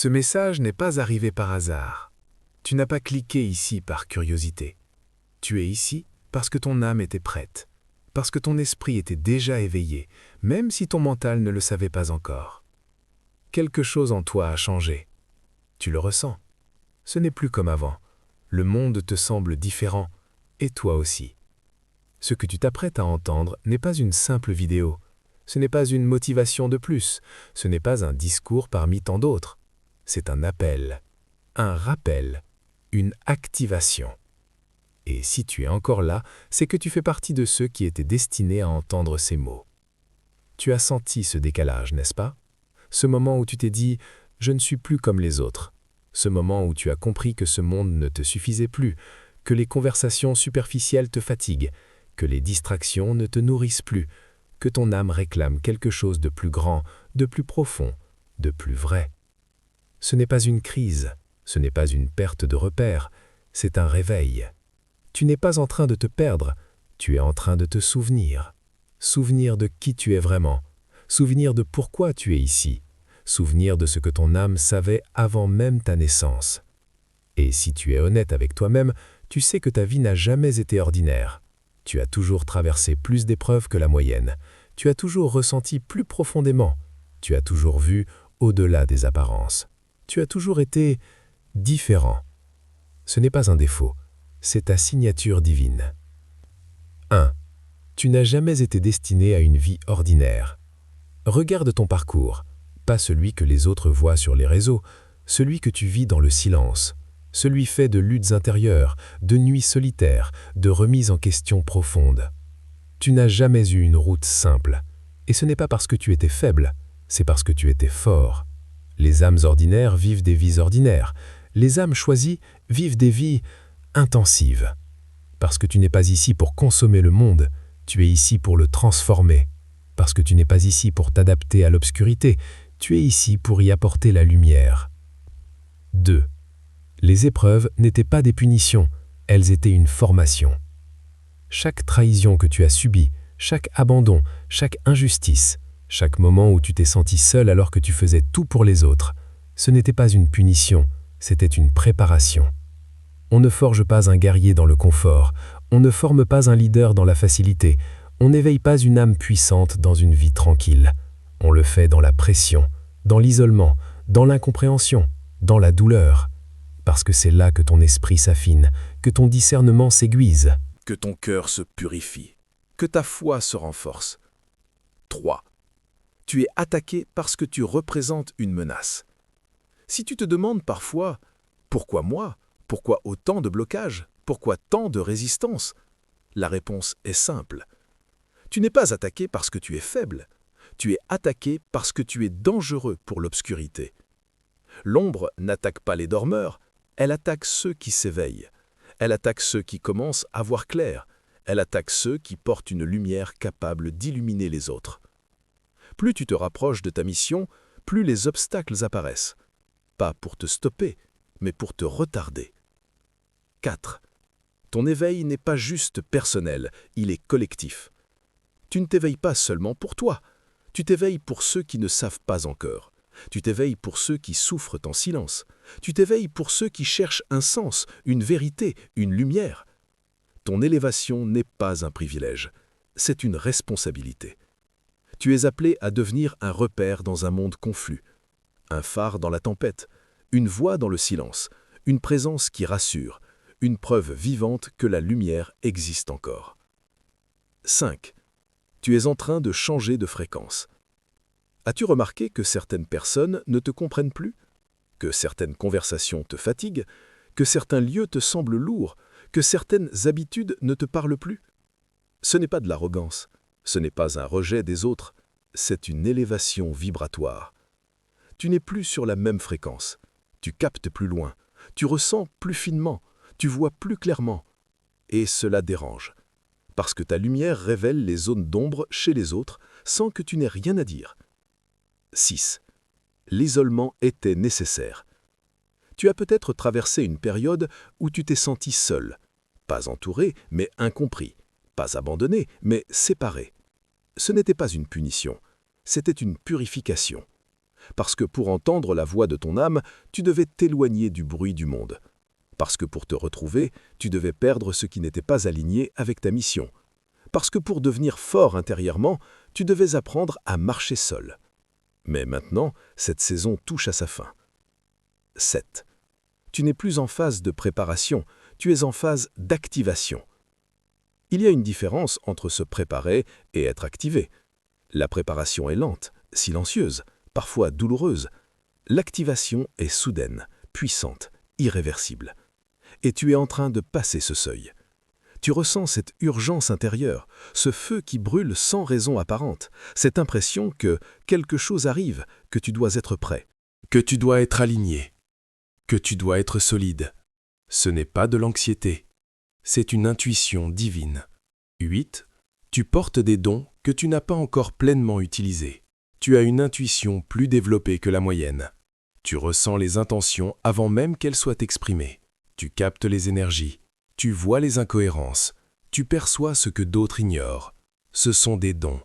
Ce message n'est pas arrivé par hasard. Tu n'as pas cliqué ici par curiosité. Tu es ici parce que ton âme était prête, parce que ton esprit était déjà éveillé, même si ton mental ne le savait pas encore. Quelque chose en toi a changé. Tu le ressens. Ce n'est plus comme avant. Le monde te semble différent, et toi aussi. Ce que tu t'apprêtes à entendre n'est pas une simple vidéo. Ce n'est pas une motivation de plus. Ce n'est pas un discours parmi tant d'autres. C'est un appel, un rappel, une activation. Et si tu es encore là, c'est que tu fais partie de ceux qui étaient destinés à entendre ces mots. Tu as senti ce décalage, n'est-ce pas? Ce moment où tu t'es dit « je ne suis plus comme les autres ». Ce moment où tu as compris que ce monde ne te suffisait plus, que les conversations superficielles te fatiguent, que les distractions ne te nourrissent plus, que ton âme réclame quelque chose de plus grand, de plus profond, de plus vrai. Ce n'est pas une crise, ce n'est pas une perte de repère, c'est un réveil. Tu n'es pas en train de te perdre, tu es en train de te souvenir. Souvenir de qui tu es vraiment, souvenir de pourquoi tu es ici, souvenir de ce que ton âme savait avant même ta naissance. Et si tu es honnête avec toi-même, tu sais que ta vie n'a jamais été ordinaire. Tu as toujours traversé plus d'épreuves que la moyenne. Tu as toujours ressenti plus profondément. Tu as toujours vu au-delà des apparences. Tu as toujours été différent. Ce n'est pas un défaut, c'est ta signature divine. 1. Tu n'as jamais été destiné à une vie ordinaire. Regarde ton parcours, pas celui que les autres voient sur les réseaux, celui que tu vis dans le silence, celui fait de luttes intérieures, de nuits solitaires, de remises en question profondes. Tu n'as jamais eu une route simple, et ce n'est pas parce que tu étais faible, c'est parce que tu étais fort. Les âmes ordinaires vivent des vies ordinaires, les âmes choisies vivent des vies intensives. Parce que tu n'es pas ici pour consommer le monde, tu es ici pour le transformer. Parce que tu n'es pas ici pour t'adapter à l'obscurité, tu es ici pour y apporter la lumière. 2. Les épreuves n'étaient pas des punitions, elles étaient une formation. Chaque trahison que tu as subie, chaque abandon, chaque injustice, chaque moment où tu t'es senti seul alors que tu faisais tout pour les autres, ce n'était pas une punition, c'était une préparation. On ne forge pas un guerrier dans le confort, on ne forme pas un leader dans la facilité, on n'éveille pas une âme puissante dans une vie tranquille. On le fait dans la pression, dans l'isolement, dans l'incompréhension, dans la douleur. Parce que c'est là que ton esprit s'affine, que ton discernement s'aiguise. Que ton cœur se purifie, que ta foi se renforce. 3. Tu es attaqué parce que tu représentes une menace. Si tu te demandes parfois « Pourquoi moi ? Pourquoi autant de blocages ? Pourquoi tant de résistance ?» La réponse est simple. Tu n'es pas attaqué parce que tu es faible. Tu es attaqué parce que tu es dangereux pour l'obscurité. L'ombre n'attaque pas les dormeurs, elle attaque ceux qui s'éveillent. Elle attaque ceux qui commencent à voir clair. Elle attaque ceux qui portent une lumière capable d'illuminer les autres. Plus tu te rapproches de ta mission, plus les obstacles apparaissent. Pas pour te stopper, mais pour te retarder. 4. Ton éveil n'est pas juste personnel, il est collectif. Tu ne t'éveilles pas seulement pour toi, tu t'éveilles pour ceux qui ne savent pas encore. Tu t'éveilles pour ceux qui souffrent en silence. Tu t'éveilles pour ceux qui cherchent un sens, une vérité, une lumière. Ton élévation n'est pas un privilège, c'est une responsabilité. Tu es appelé à devenir un repère dans un monde confus, un phare dans la tempête, une voix dans le silence, une présence qui rassure, une preuve vivante que la lumière existe encore. 5. Tu es en train de changer de fréquence. As-tu remarqué que certaines personnes ne te comprennent plus? Que certaines conversations te fatiguent? Que certains lieux te semblent lourds? Que certaines habitudes ne te parlent plus? Ce n'est pas de l'arrogance, ce n'est pas un rejet des autres, c'est une élévation vibratoire. Tu n'es plus sur la même fréquence, tu captes plus loin, tu ressens plus finement, tu vois plus clairement. Et cela dérange, parce que ta lumière révèle les zones d'ombre chez les autres sans que tu n'aies rien à dire. 6. L'isolement était nécessaire. Tu as peut-être traversé une période où tu t'es senti seul, pas entouré, mais incompris, pas abandonné, mais séparé. Ce n'était pas une punition, c'était une purification. parce que pour entendre la voix de ton âme, tu devais t'éloigner du bruit du monde. Parce que pour te retrouver, tu devais perdre ce qui n'était pas aligné avec ta mission. Parce que pour devenir fort intérieurement, tu devais apprendre à marcher seul. Mais maintenant, cette saison touche à sa fin. 7. Tu n'es plus en phase de préparation, tu es en phase d'activation. Il y a une différence entre se préparer et être activé. La préparation est lente, silencieuse, parfois douloureuse. L'activation est soudaine, puissante, irréversible. Et tu es en train de passer ce seuil. Tu ressens cette urgence intérieure, ce feu qui brûle sans raison apparente, cette impression que quelque chose arrive, que tu dois être prêt. Que tu dois être aligné, que tu dois être solide. Ce n'est pas de l'anxiété, c'est une intuition divine. 8. Tu portes des dons que tu n'as pas encore pleinement utilisés. Tu as une intuition plus développée que la moyenne. Tu ressens les intentions avant même qu'elles soient exprimées. Tu captes les énergies, tu vois les incohérences, tu perçois ce que d'autres ignorent. Ce sont des dons,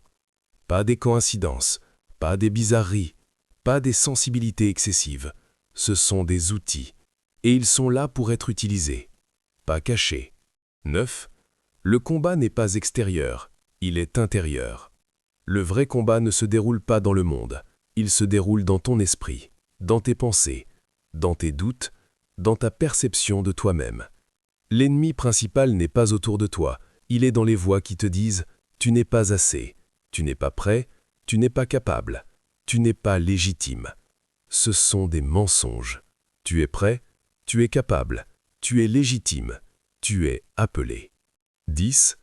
pas des coïncidences, pas des bizarreries, pas des sensibilités excessives. Ce sont des outils, et ils sont là pour être utilisés, pas cachés. 9. Le combat n'est pas extérieur, il est intérieur. Le vrai combat ne se déroule pas dans le monde, il se déroule dans ton esprit, dans tes pensées, dans tes doutes, dans ta perception de toi-même. L'ennemi principal n'est pas autour de toi, il est dans les voix qui te disent « tu n'es pas assez, tu n'es pas prêt, tu n'es pas capable, tu n'es pas légitime ». Ce sont des mensonges. Tu es prêt, tu es capable, tu es légitime, tu es appelé. 10.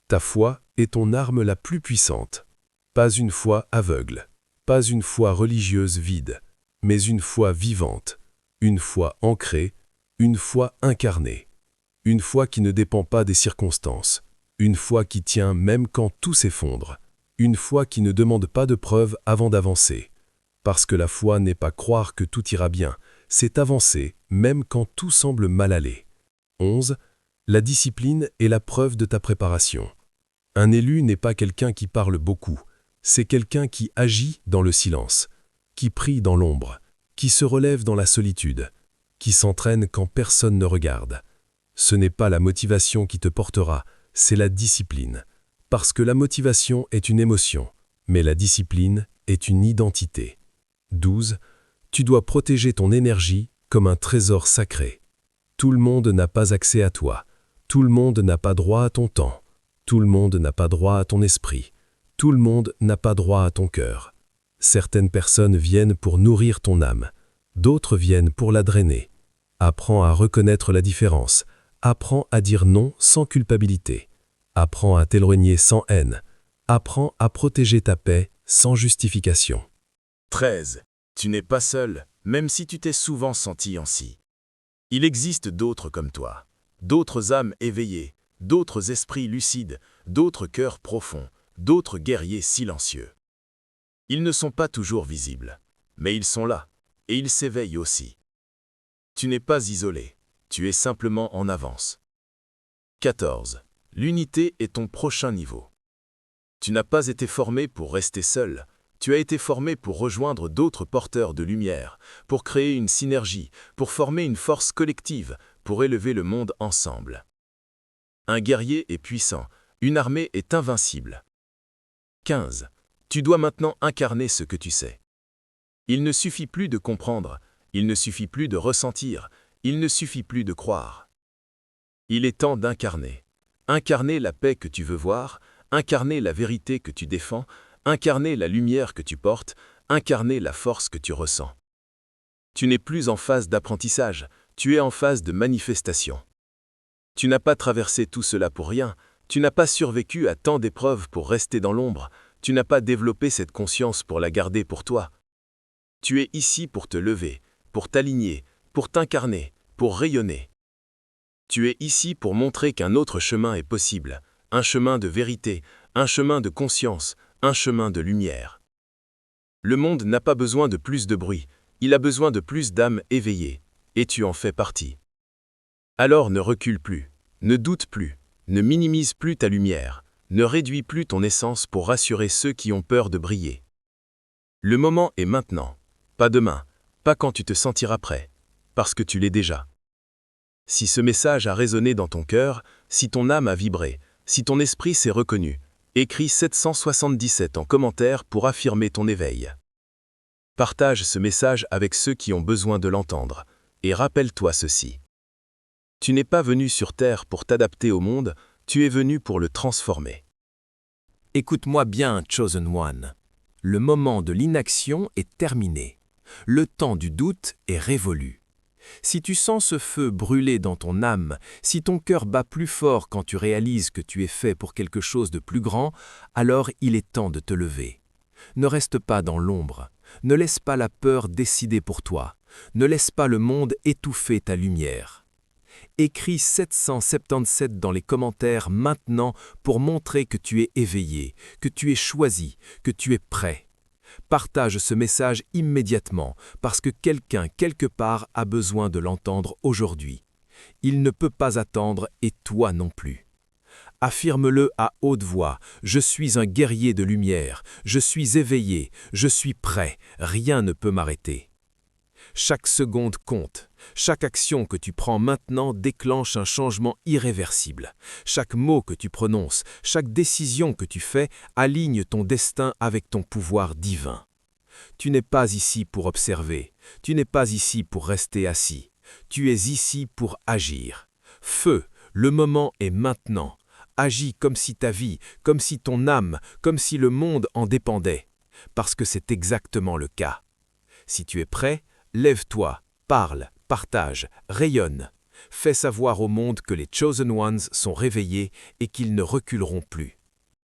Ta foi est ton arme la plus puissante. Pas une foi aveugle, pas une foi religieuse vide, mais une foi vivante, une foi ancrée, une foi incarnée, une foi qui ne dépend pas des circonstances, une foi qui tient même quand tout s'effondre, une foi qui ne demande pas de preuves avant d'avancer. Parce que la foi n'est pas croire que tout ira bien, c'est avancer même quand tout semble mal aller. 11. La discipline est la preuve de ta préparation. Un élu n'est pas quelqu'un qui parle beaucoup, c'est quelqu'un qui agit dans le silence, qui prie dans l'ombre, qui se relève dans la solitude, qui s'entraîne quand personne ne regarde. Ce n'est pas la motivation qui te portera, c'est la discipline. Parce que la motivation est une émotion, mais la discipline est une identité. 12. Tu dois protéger ton énergie comme un trésor sacré. Tout le monde n'a pas accès à toi. Tout le monde n'a pas droit à ton temps. Tout le monde n'a pas droit à ton esprit. Tout le monde n'a pas droit à ton cœur. Certaines personnes viennent pour nourrir ton âme. D'autres viennent pour la drainer. Apprends à reconnaître la différence. Apprends à dire non sans culpabilité. Apprends à t'éloigner sans haine. Apprends à protéger ta paix sans justification. 13. Tu n'es pas seul, même si tu t'es souvent senti ainsi. Il existe d'autres comme toi, d'autres âmes éveillées, d'autres esprits lucides, d'autres cœurs profonds, d'autres guerriers silencieux. Ils ne sont pas toujours visibles, mais ils sont là, et ils s'éveillent aussi. Tu n'es pas isolé, tu es simplement en avance. 14. L'unité est ton prochain niveau. Tu n'as pas été formé pour rester seul, tu as été formé pour rejoindre d'autres porteurs de lumière, pour créer une synergie, pour former une force collective, pour élever le monde ensemble. Un guerrier est puissant, une armée est invincible. 15. Tu dois maintenant incarner ce que tu sais. Il ne suffit plus de comprendre, il ne suffit plus de ressentir, il ne suffit plus de croire. Il est temps d'incarner. Incarner la paix que tu veux voir, incarner la vérité que tu défends, incarner la lumière que tu portes, incarner la force que tu ressens. Tu n'es plus en phase d'apprentissage, tu es en phase de manifestation. Tu n'as pas traversé tout cela pour rien, tu n'as pas survécu à tant d'épreuves pour rester dans l'ombre, tu n'as pas développé cette conscience pour la garder pour toi. Tu es ici pour te lever, pour t'aligner, pour t'incarner, pour rayonner. Tu es ici pour montrer qu'un autre chemin est possible, un chemin de vérité, un chemin de conscience, un chemin de lumière. Le monde n'a pas besoin de plus de bruit, il a besoin de plus d'âmes éveillées, et tu en fais partie. Alors ne recule plus, ne doute plus, ne minimise plus ta lumière, ne réduis plus ton essence pour rassurer ceux qui ont peur de briller. Le moment est maintenant. Pas demain, pas quand tu te sentiras prêt, parce que tu l'es déjà. Si ce message a résonné dans ton cœur, si ton âme a vibré, si ton esprit s'est reconnu, écris 777 en commentaire pour affirmer ton éveil. Partage ce message avec ceux qui ont besoin de l'entendre, et rappelle-toi ceci. Tu n'es pas venu sur Terre pour t'adapter au monde, tu es venu pour le transformer. Écoute-moi bien, Chosen One. Le moment de l'inaction est terminé. Le temps du doute est révolu. Si tu sens ce feu brûler dans ton âme, si ton cœur bat plus fort quand tu réalises que tu es fait pour quelque chose de plus grand, alors il est temps de te lever. Ne reste pas dans l'ombre. Ne laisse pas la peur décider pour toi. Ne laisse pas le monde étouffer ta lumière. Écris 777 dans les commentaires maintenant pour montrer que tu es éveillé, que tu es choisi, que tu es prêt. Partage ce message immédiatement parce que quelqu'un quelque part a besoin de l'entendre aujourd'hui. Il ne peut pas attendre et toi non plus. Affirme-le à haute voix, je suis un guerrier de lumière, je suis éveillé, je suis prêt, rien ne peut m'arrêter. Chaque seconde compte. Chaque action que tu prends maintenant déclenche un changement irréversible. Chaque mot que tu prononces, chaque décision que tu fais aligne ton destin avec ton pouvoir divin. Tu n'es pas ici pour observer. Tu n'es pas ici pour rester assis. Tu es ici pour agir. Feu, le moment est maintenant. Agis comme si ta vie, comme si ton âme, comme si le monde en dépendait. Parce que c'est exactement le cas. Si tu es prêt, lève-toi, parle, partage, rayonne. Fais savoir au monde que les Chosen Ones sont réveillés et qu'ils ne reculeront plus.